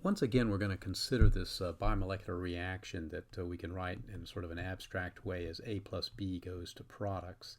Once again, we're going to consider this bimolecular reaction that we can write in sort of an abstract way as A plus B goes to products.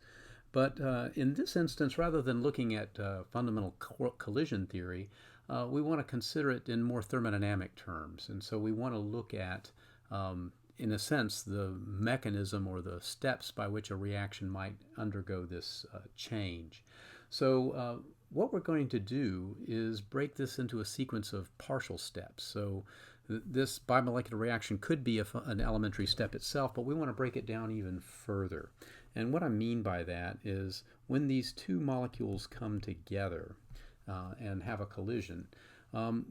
But in this instance, rather than looking at fundamental collision theory, we want to consider it in more thermodynamic terms. And so we want to look at, in a sense, the mechanism or the steps by which a reaction might undergo this change. So what we're going to do is break this into a sequence of partial steps. So this bimolecular reaction could be an elementary step itself, but we want to break it down even further. And what I mean by that is when these two molecules come together and have a collision,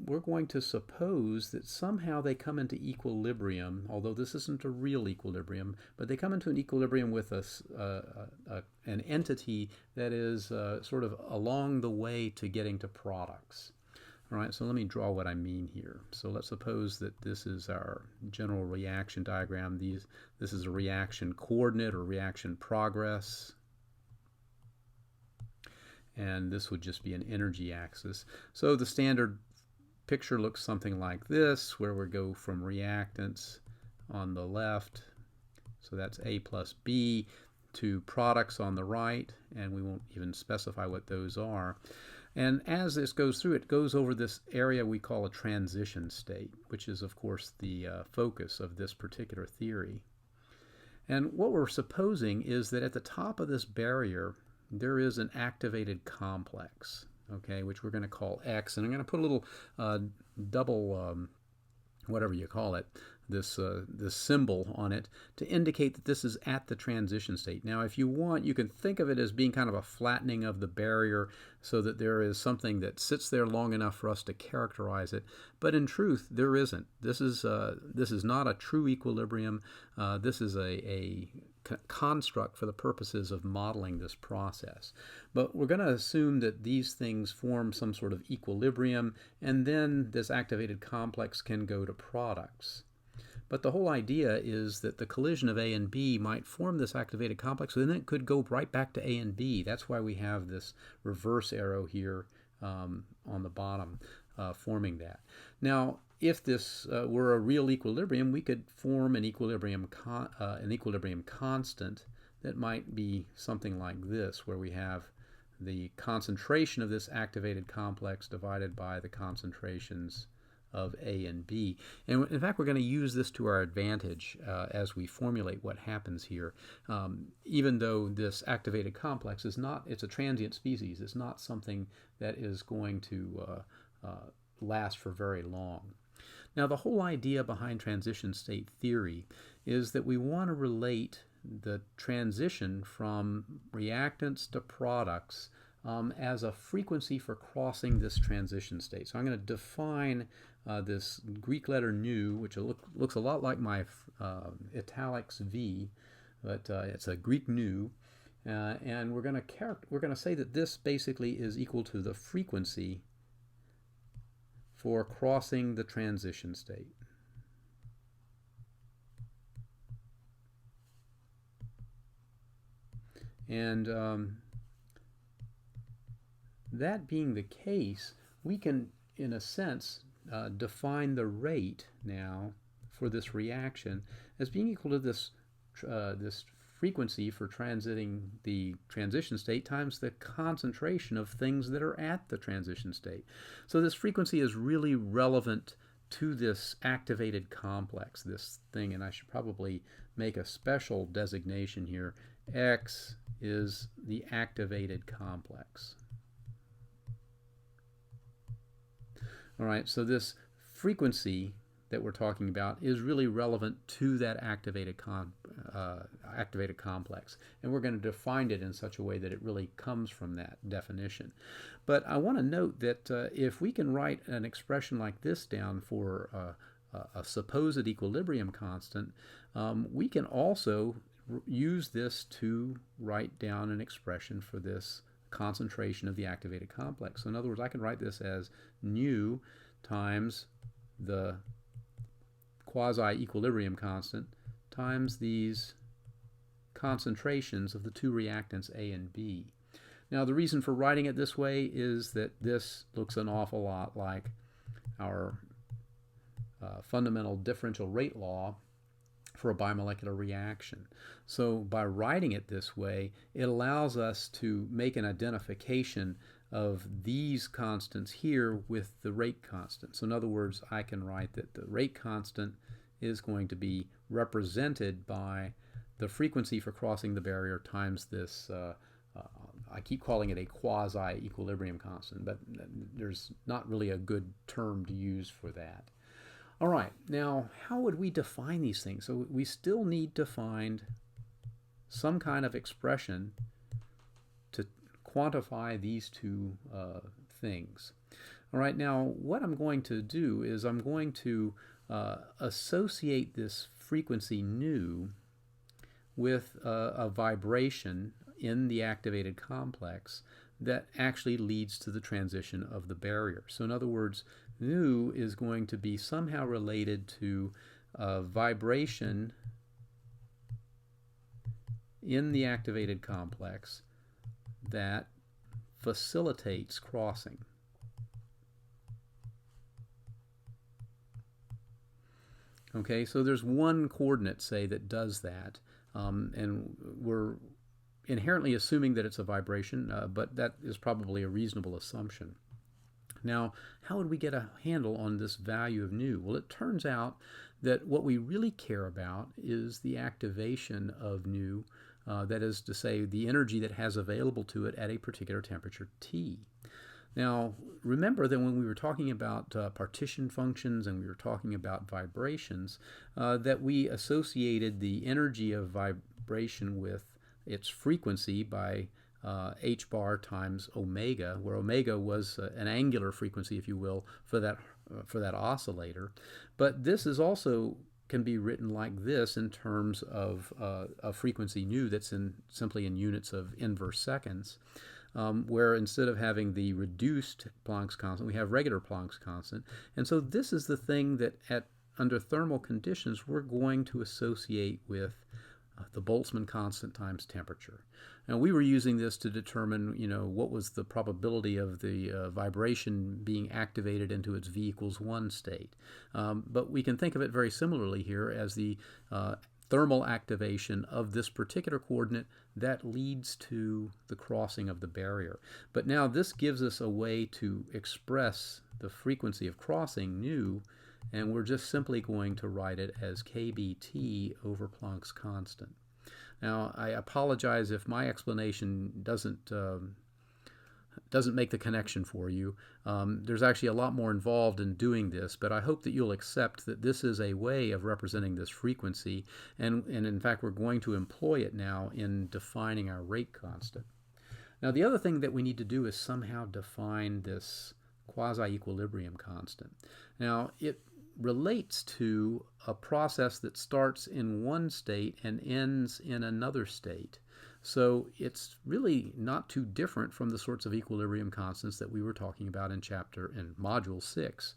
we're going to suppose that somehow they come into equilibrium, although this isn't a real equilibrium, but they come into an equilibrium with an entity that is sort of along the way to getting to products. All right, so let me draw what I mean here. So let's suppose that this is our general reaction diagram. This is a reaction coordinate or reaction progress. And this would just be an energy axis. So the standard picture looks something like this, where we go from reactants on the left, so that's A plus B, to products on the right, and we won't even specify what those are. And as this goes through, it goes over this area we call a transition state, which is, of course, the focus of this particular theory. And what we're supposing is that at the top of this barrier, there is an activated complex, okay, which we're going to call X. And I'm going to put a little double, whatever you call it, this symbol on it to indicate that this is at the transition state. Now, if you want, you can think of it as being kind of a flattening of the barrier so that there is something that sits there long enough for us to characterize it. But in truth, there isn't. This is not a true equilibrium. This is a construct for the purposes of modeling this process. But we're going to assume that these things form some sort of equilibrium, and then this activated complex can go to products. But the whole idea is that the collision of A and B might form this activated complex, and then it could go right back to A and B. That's why we have this reverse arrow here on the bottom forming that. Now, if this were a real equilibrium, we could form an equilibrium constant that might be something like this, where we have the concentration of this activated complex divided by the concentrations of A and B. And in fact, we're going to use this to our advantage as we formulate what happens here. Even though this activated complex is not, it's a transient species, it's not something that is going to last for very long. Now, the whole idea behind transition state theory is that we want to relate the transition from reactants to products as a frequency for crossing this transition state. So I'm going to define this Greek letter nu, which looks a lot like my italics V, but it's a Greek nu, and we're going to say that this basically is equal to the frequency for crossing the transition state. And that being the case, we can, in a sense, define the rate now for this reaction as being equal to this frequency for transiting the transition state times the concentration of things that are at the transition state. So this frequency is really relevant to this activated complex, this thing, and I should probably make a special designation here. X is the activated complex. All right, so this frequency that we're talking about is really relevant to that activated complex, and we're going to define it in such a way that it really comes from that definition. But I want to note that if we can write an expression like this down for a supposed equilibrium constant, we can also use this to write down an expression for this concentration of the activated complex. So in other words, I can write this as nu times the quasi-equilibrium constant times these concentrations of the two reactants A and B. Now, the reason for writing it this way is that this looks an awful lot like our fundamental differential rate law for a bimolecular reaction. So by writing it this way, it allows us to make an identification of these constants here with the rate constant. So in other words, I can write that the rate constant is going to be represented by the frequency for crossing the barrier times this, I keep calling it a quasi-equilibrium constant, but there's not really a good term to use for that. All right, now how would we define these things? So we still need to find some kind of expression to quantify these two things. All right, now what I'm going to do is I'm going to associate this frequency nu with a vibration in the activated complex that actually leads to the transition of the barrier. So in other words, nu is going to be somehow related to a vibration in the activated complex that facilitates crossing. Okay, so there's one coordinate, say, that does that, and we're inherently assuming that it's a vibration, but that is probably a reasonable assumption. Now, how would we get a handle on this value of nu? Well, it turns out that what we really care about is the activation of nu, that is to say, the energy that has available to it at a particular temperature T. Now, remember that when we were talking about partition functions and we were talking about vibrations, that we associated the energy of vibration with its frequency by h bar times omega, where omega was an angular frequency, if you will, for that oscillator. But this is also can be written like this in terms of a frequency nu that's simply in units of inverse seconds. Where instead of having the reduced Planck's constant, we have regular Planck's constant. And so this is the thing that under thermal conditions we're going to associate with the Boltzmann constant times temperature. Now we were using this to determine, what was the probability of the vibration being activated into its V equals 1 state. But we can think of it very similarly here as the thermal activation of this particular coordinate that leads to the crossing of the barrier. But now this gives us a way to express the frequency of crossing, nu, and we're just simply going to write it as kBt over Planck's constant. Now, I apologize if my explanation doesn't make the connection for you. There's actually a lot more involved in doing this, but I hope that you'll accept that this is a way of representing this frequency, and in fact we're going to employ it now in defining our rate constant. Now the other thing that we need to do is somehow define this quasi-equilibrium constant. Now it relates to a process that starts in one state and ends in another state. So it's really not too different from the sorts of equilibrium constants that we were talking about in module 6.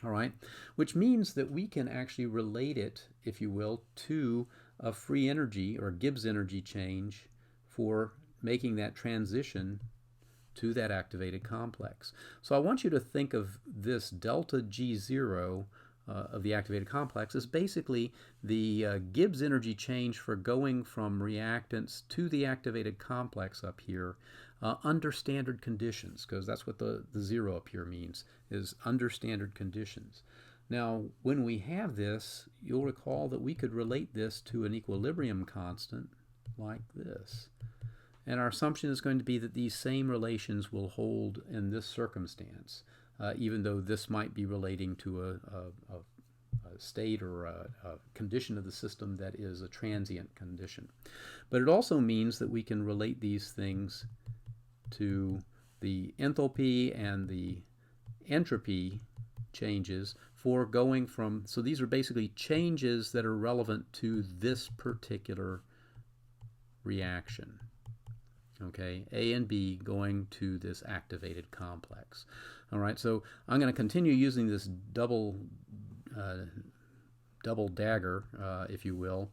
All right, which means that we can actually relate it, if you will, to a free energy or Gibbs energy change for making that transition to that activated complex. So I want you to think of this delta G0 of the activated complex is basically the Gibbs energy change for going from reactants to the activated complex up here under standard conditions, because that's what the 0 up here means, is under standard conditions. Now, when we have this, you'll recall that we could relate this to an equilibrium constant like this. And our assumption is going to be that these same relations will hold in this circumstance, even though this might be relating to a state or a condition of the system that is a transient condition. But it also means that we can relate these things to the enthalpy and the entropy changes for going from, so these are basically changes that are relevant to this particular reaction. Okay, A and B going to this activated complex. All right, so I'm going to continue using this double dagger, if you will,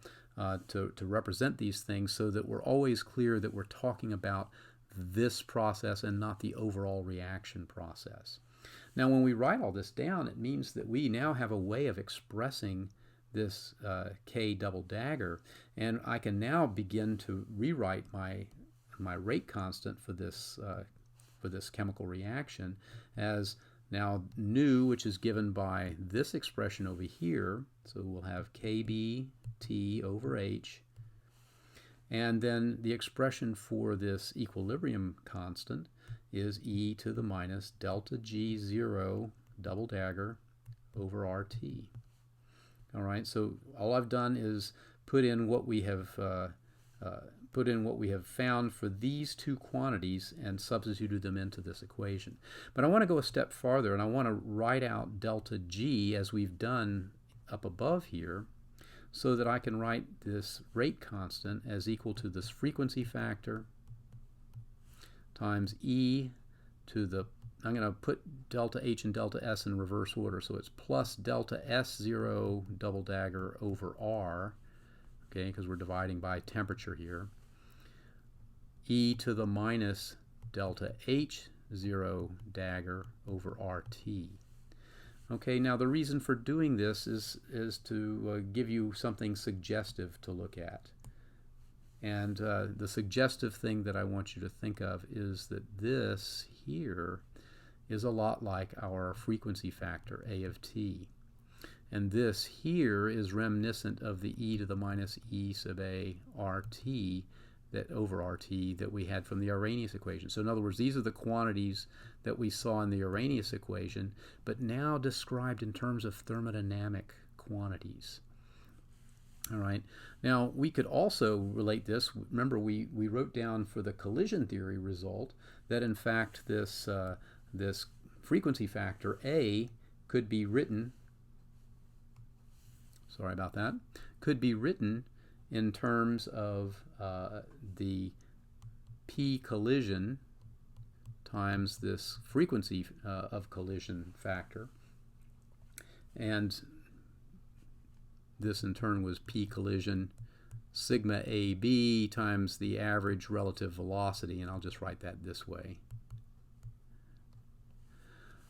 to represent these things so that we're always clear that we're talking about this process and not the overall reaction process. Now when we write all this down, it means that we now have a way of expressing this K double dagger, and I can now begin to rewrite my rate constant for this chemical reaction as now nu, which is given by this expression over here. So we'll have KBT over H, and then the expression for this equilibrium constant is e to the minus delta G0 double dagger over RT. All right, so all I've done is put in what we have found for these two quantities and substituted them into this equation. But I want to go a step farther, and I want to write out delta G as we've done up above here, so that I can write this rate constant as equal to this frequency factor times e to the, I'm going to put delta H and delta S in reverse order, so it's plus delta S0 double dagger over R, okay, because we're dividing by temperature here, e to the minus delta H0 dagger over RT. Okay, now the reason for doing this is to give you something suggestive to look at. And the suggestive thing that I want you to think of is that this here is a lot like our frequency factor, A of t. And this here is reminiscent of the e to the minus e sub a RT that over RT that we had from the Arrhenius equation. So in other words, these are the quantities that we saw in the Arrhenius equation, but now described in terms of thermodynamic quantities. All right. Now, we could also relate this. Remember, we wrote down for the collision theory result that, in fact, this frequency factor, A, could be written, sorry about that, could be written in terms of the P collision times this frequency of collision factor. And this in turn was P collision sigma AB times the average relative velocity, and I'll just write that this way.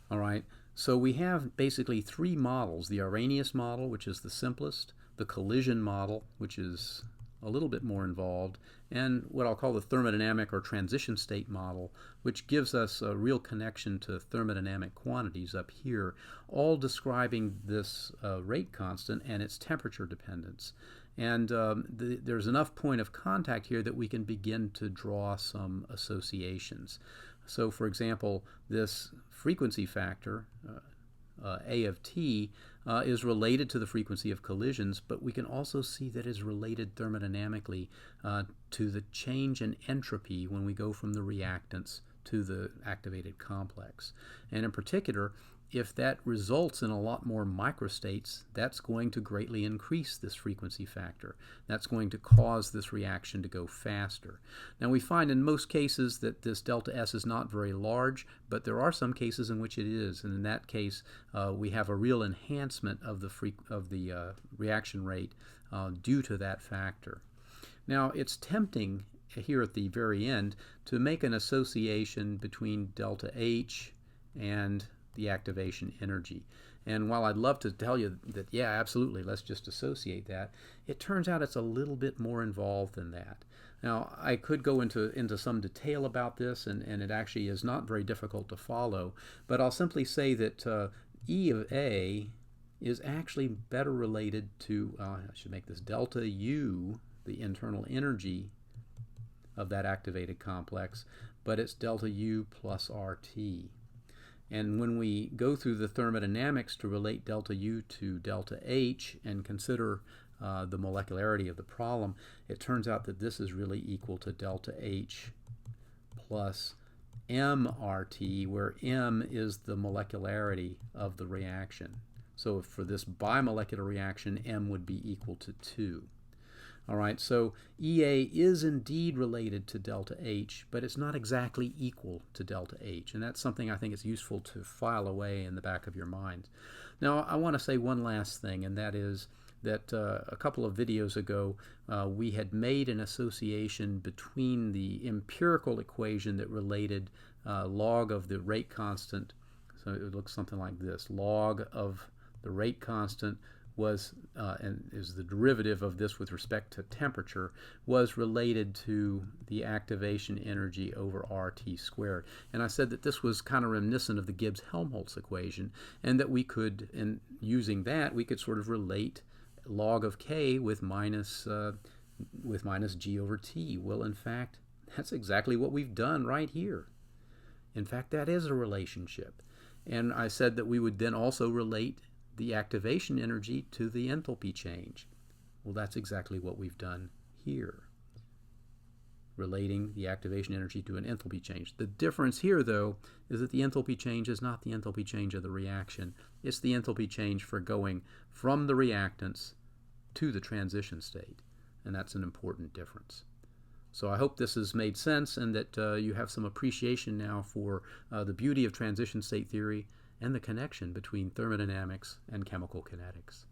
All right, so we have basically three models: the Arrhenius model, which is the simplest, the collision model, which is a little bit more involved, and what I'll call the thermodynamic or transition state model, which gives us a real connection to thermodynamic quantities up here, all describing this rate constant and its temperature dependence. And there's enough point of contact here that we can begin to draw some associations. So for example, this frequency factor, A of t, is related to the frequency of collisions, but we can also see that is related thermodynamically to the change in entropy when we go from the reactants to the activated complex. And in particular, if that results in a lot more microstates, that's going to greatly increase this frequency factor. That's going to cause this reaction to go faster. Now we find in most cases that this delta S is not very large, but there are some cases in which it is, and in that case we have a real enhancement of the reaction rate due to that factor. Now it's tempting here at the very end to make an association between delta H and the activation energy. And while I'd love to tell you that, yeah, absolutely, let's just associate that, it turns out it's a little bit more involved than that. Now, I could go into some detail about this, and it actually is not very difficult to follow, but I'll simply say that E of A is actually better related to, I should make this delta U, the internal energy of that activated complex, but it's delta U plus RT. And when we go through the thermodynamics to relate delta U to delta H and consider the molecularity of the problem, it turns out that this is really equal to delta H plus MRT, where M is the molecularity of the reaction. So for this bimolecular reaction, M would be equal to 2. All right, so EA is indeed related to delta H, but it's not exactly equal to delta H, and that's something I think it's useful to file away in the back of your mind. Now, I want to say one last thing, and that is that a couple of videos ago we had made an association between the empirical equation that related log of the rate constant So it looks something like this. Log of the rate constant was, and is the derivative of this with respect to temperature, was related to the activation energy over RT squared. And I said that this was kind of reminiscent of the Gibbs-Helmholtz equation, and that we could, in using that, we could sort of relate log of K with minus G over T. Well, in fact, that's exactly what we've done right here. In fact, that is a relationship. And I said that we would then also relate the activation energy to the enthalpy change. Well, that's exactly what we've done here, relating the activation energy to an enthalpy change. The difference here, though, is that the enthalpy change is not the enthalpy change of the reaction. It's the enthalpy change for going from the reactants to the transition state, and that's an important difference. So I hope this has made sense, and that you have some appreciation now for the beauty of transition state theory and the connection between thermodynamics and chemical kinetics.